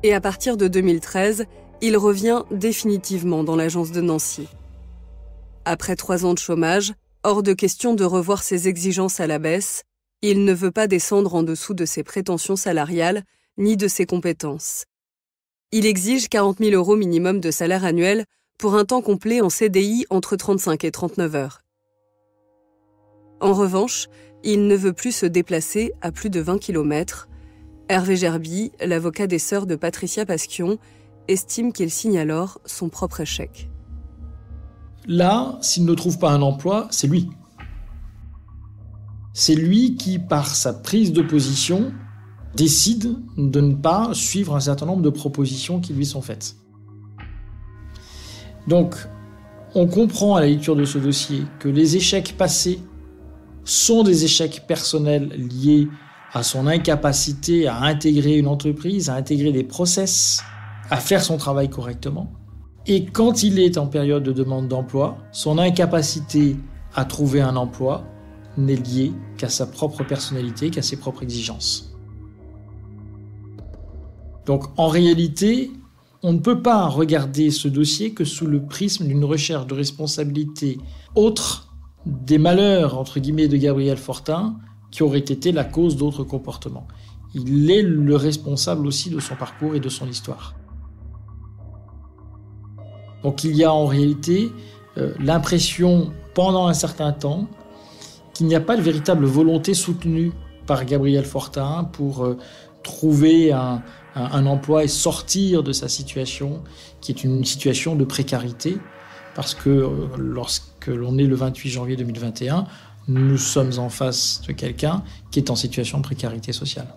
Et à partir de 2013, il revient définitivement dans l'agence de Nancy. Après 3 ans de chômage, hors de question de revoir ses exigences à la baisse, il ne veut pas descendre en dessous de ses prétentions salariales ni de ses compétences. Il exige 40 000 € minimum de salaire annuel pour un temps complet en CDI entre 35 et 39 heures. En revanche, il ne veut plus se déplacer à plus de 20 km. Hervé Gerby, l'avocat des sœurs de Patricia Pasquion, estime qu'il signe alors son propre échec. Là, s'il ne trouve pas un emploi, c'est lui. C'est lui qui, par sa prise de position, décide de ne pas suivre un certain nombre de propositions qui lui sont faites. Donc, on comprend à la lecture de ce dossier que les échecs passés sont des échecs personnels liés à son incapacité à intégrer une entreprise, à intégrer des process, à faire son travail correctement. Et quand il est en période de demande d'emploi, son incapacité à trouver un emploi n'est liée qu'à sa propre personnalité, qu'à ses propres exigences. Donc en réalité, on ne peut pas regarder ce dossier que sous le prisme d'une recherche de responsabilité autre des malheurs, entre guillemets, de Gabriel Fortin, qui auraient été la cause d'autres comportements. Il est le responsable aussi de son parcours et de son histoire. Donc il y a en réalité l'impression, pendant un certain temps, qu'il n'y a pas de véritable volonté soutenue par Gabriel Fortin pour trouver un emploi et sortir de sa situation, qui est une situation de précarité, parce que lorsque l'on est le 28 janvier 2021, nous sommes en face de quelqu'un qui est en situation de précarité sociale.